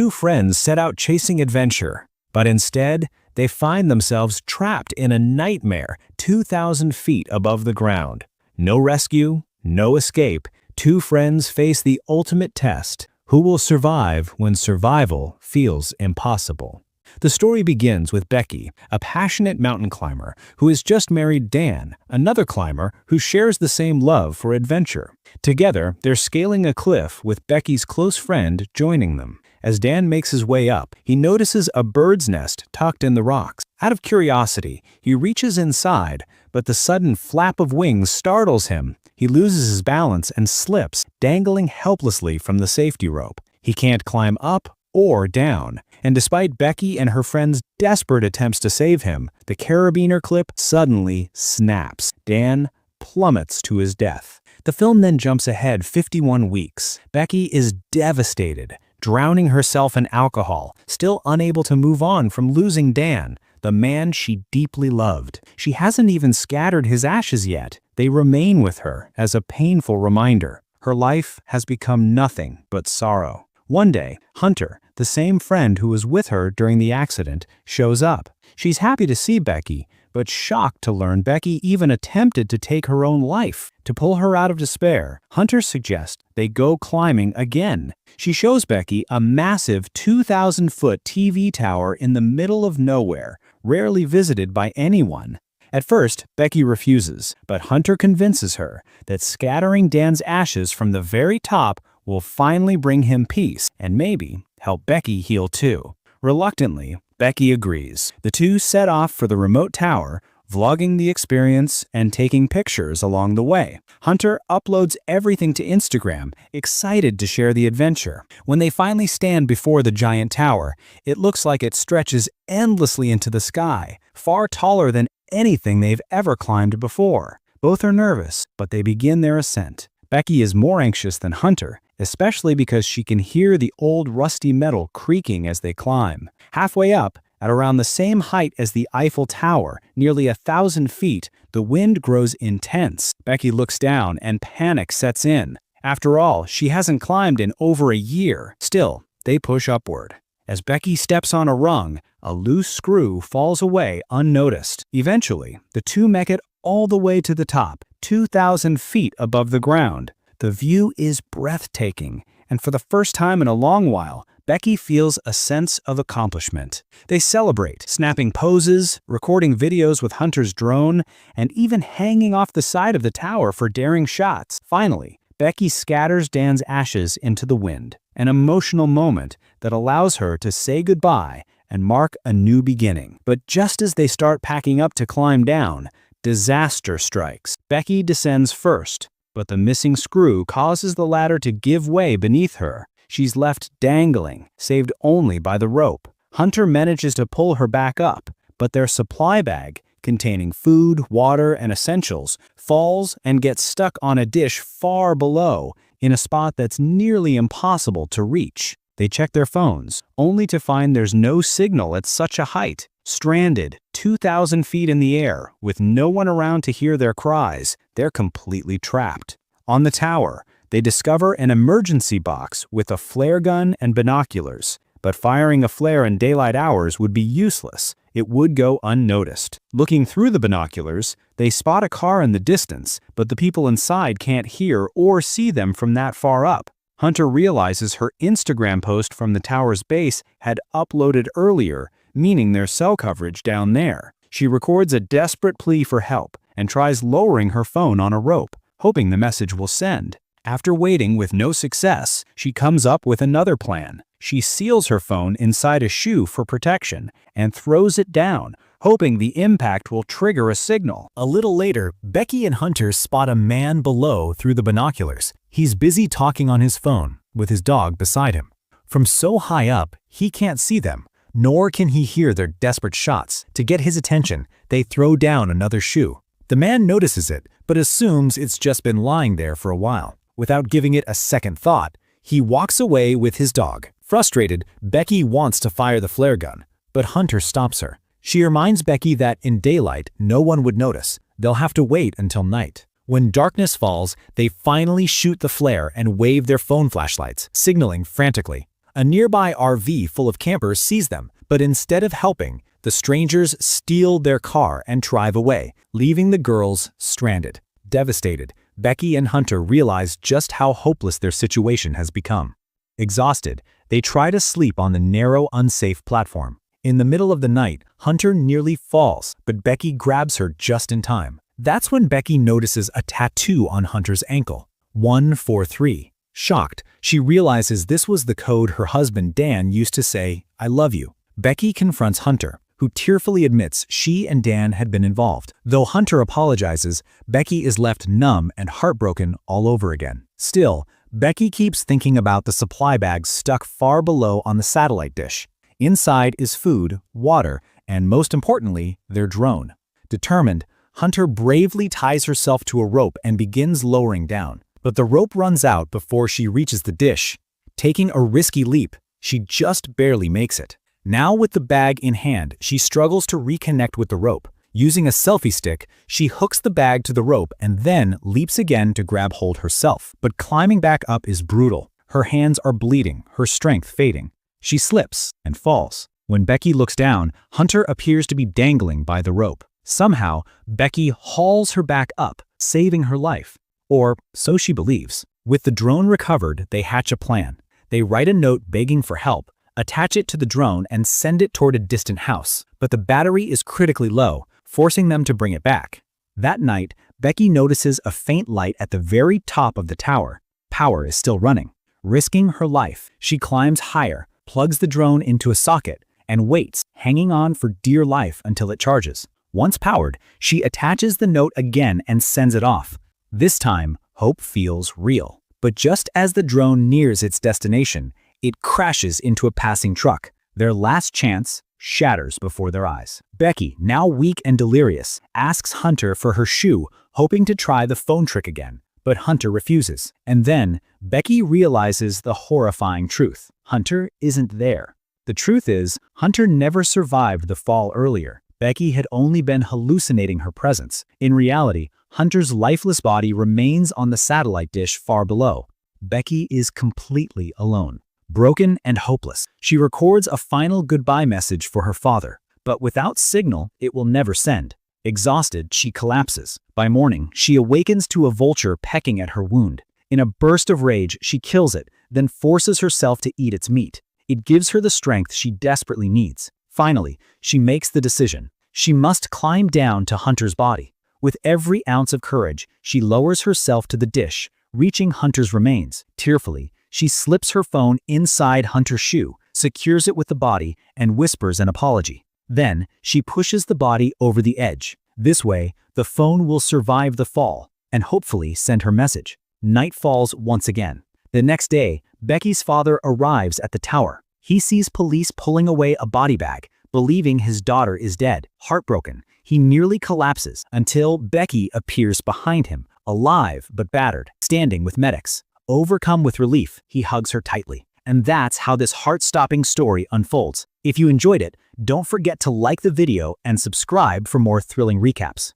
two friends set out chasing adventure, but instead, they find themselves trapped in a nightmare 2,000 feet above the ground. No rescue, no escape. Two friends face the ultimate test. Who will survive when survival feels impossible? The story begins with Becky, a passionate mountain climber who has just married Dan, another climber who shares the same love for adventure. Together, they're scaling a cliff with Becky's close friend joining them. As Dan makes his way up, he notices a bird's nest tucked in the rocks. Out of curiosity, he reaches inside, but the sudden flap of wings startles him. He loses his balance and slips, dangling helplessly from the safety rope. He can't climb up or down, and despite Becky and her friends' desperate attempts to save him, the carabiner clip suddenly snaps. Dan plummets to his death. The film then jumps ahead 51 weeks. Becky is devastated, drowning herself in alcohol, still unable to move on from losing Dan, the man she deeply loved. She hasn't even scattered his ashes yet. They remain with her as a painful reminder. Her life has become nothing but sorrow. One day, Hunter, the same friend who was with her during the accident, shows up. She's happy to see Becky, but shocked to learn Becky even attempted to take her own life. To pull her out of despair, Hunter suggests they go climbing again. She shows Becky a massive 2,000-foot TV tower in the middle of nowhere, rarely visited by anyone. At first, Becky refuses, but Hunter convinces her that scattering Dan's ashes from the very top will finally bring him peace and maybe help Becky heal too. Reluctantly, Becky agrees. The two set off for the remote tower, vlogging the experience and taking pictures along the way. Hunter uploads everything to Instagram, excited to share the adventure. When they finally stand before the giant tower, it looks like it stretches endlessly into the sky, far taller than anything they've ever climbed before. Both are nervous, but they begin their ascent. Becky is more anxious than Hunter, especially because she can hear the old rusty metal creaking as they climb. Halfway up, at around the same height as the Eiffel Tower, nearly 1,000 feet, the wind grows intense. Becky looks down and panic sets in. After all, she hasn't climbed in over a year. Still, they push upward. As Becky steps on a rung, a loose screw falls away unnoticed. Eventually, the two make it all the way to the top, 2,000 feet above the ground. The view is breathtaking, and for the first time in a long while, Becky feels a sense of accomplishment. They celebrate, snapping poses, recording videos with Hunter's drone, and even hanging off the side of the tower for daring shots. Finally, Becky scatters Dan's ashes into the wind, an emotional moment that allows her to say goodbye and mark a new beginning. But just as they start packing up to climb down, disaster strikes. Becky descends first, but the missing screw causes the ladder to give way beneath her. She's left dangling, saved only by the rope. Hunter manages to pull her back up, but their supply bag, containing food, water, and essentials, falls and gets stuck on a dish far below, in a spot that's nearly impossible to reach. They check their phones, only to find there's no signal at such a height. Stranded 2,000 feet in the air, with no one around to hear their cries, they're completely trapped. On the tower, they discover an emergency box with a flare gun and binoculars, but firing a flare in daylight hours would be useless. It would go unnoticed. Looking through the binoculars, they spot a car in the distance, but the people inside can't hear or see them from that far up. Hunter realizes her Instagram post from the tower's base had uploaded earlier, meaning there's cell coverage down there. She records a desperate plea for help and tries lowering her phone on a rope, hoping the message will send. After waiting with no success, she comes up with another plan. She seals her phone inside a shoe for protection and throws it down, hoping the impact will trigger a signal. A little later, Becky and Hunter spot a man below through the binoculars. He's busy talking on his phone, with his dog beside him. From so high up, he can't see them, nor can he hear their desperate shots. To get his attention, they throw down another shoe. The man notices it, but assumes it's just been lying there for a while. Without giving it a second thought, he walks away with his dog. Frustrated, Becky wants to fire the flare gun, but Hunter stops her. She reminds Becky that in daylight, no one would notice. They'll have to wait until night. When darkness falls, they finally shoot the flare and wave their phone flashlights, signaling frantically. A nearby RV full of campers sees them, but instead of helping, the strangers steal their car and drive away, leaving the girls stranded. Devastated, Becky and Hunter realize just how hopeless their situation has become. Exhausted, they try to sleep on the narrow, unsafe platform. In the middle of the night, Hunter nearly falls, but Becky grabs her just in time. That's when Becky notices a tattoo on Hunter's ankle, 143. Shocked, she realizes this was the code her husband Dan used to say, "I love you." Becky confronts Hunter, who tearfully admits she and Dan had been involved. Though Hunter apologizes, Becky is left numb and heartbroken all over again. Still, Becky keeps thinking about the supply bags stuck far below on the satellite dish. Inside is food, water, and most importantly, their drone. Determined, Hunter bravely ties herself to a rope and begins lowering down. But the rope runs out before she reaches the dish. Taking a risky leap, she just barely makes it. Now with the bag in hand, she struggles to reconnect with the rope. Using a selfie stick, she hooks the bag to the rope and then leaps again to grab hold herself. But climbing back up is brutal. Her hands are bleeding, her strength fading. She slips and falls. When Becky looks down, Hunter appears to be dangling by the rope. Somehow, Becky hauls her back up, saving her life. Or so she believes. With the drone recovered, they hatch a plan. They write a note begging for help, attach it to the drone, and send it toward a distant house. But the battery is critically low, forcing them to bring it back. That night, Becky notices a faint light at the very top of the tower. Power is still running. Risking her life, she climbs higher, plugs the drone into a socket, and waits, hanging on for dear life until it charges. Once powered, she attaches the note again and sends it off. This time, hope feels real. But just as the drone nears its destination, it crashes into a passing truck. Their last chance shatters before their eyes. Becky, now weak and delirious, asks Hunter for her shoe, hoping to try the phone trick again. But Hunter refuses. And then, Becky realizes the horrifying truth. Hunter isn't there. The truth is, Hunter never survived the fall earlier. Becky had only been hallucinating her presence. In reality, Hunter's lifeless body remains on the satellite dish far below. Becky is completely alone. Broken and hopeless, she records a final goodbye message for her father, but without signal, it will never send. Exhausted, she collapses. By morning, she awakens to a vulture pecking at her wound. In a burst of rage, she kills it, then forces herself to eat its meat. It gives her the strength she desperately needs. Finally, she makes the decision. She must climb down to Hunter's body. With every ounce of courage, she lowers herself to the dish, reaching Hunter's remains. Tearfully, she slips her phone inside Hunter's shoe, secures it with the body, and whispers an apology. Then, she pushes the body over the edge. This way, the phone will survive the fall and hopefully send her message. Night falls once again. The next day, Becky's father arrives at the tower. He sees police pulling away a body bag, believing his daughter is dead. Heartbroken, he nearly collapses until Becky appears behind him, alive but battered, standing with medics. Overcome with relief, he hugs her tightly. And that's how this heart-stopping story unfolds. If you enjoyed it, don't forget to like the video and subscribe for more thrilling recaps.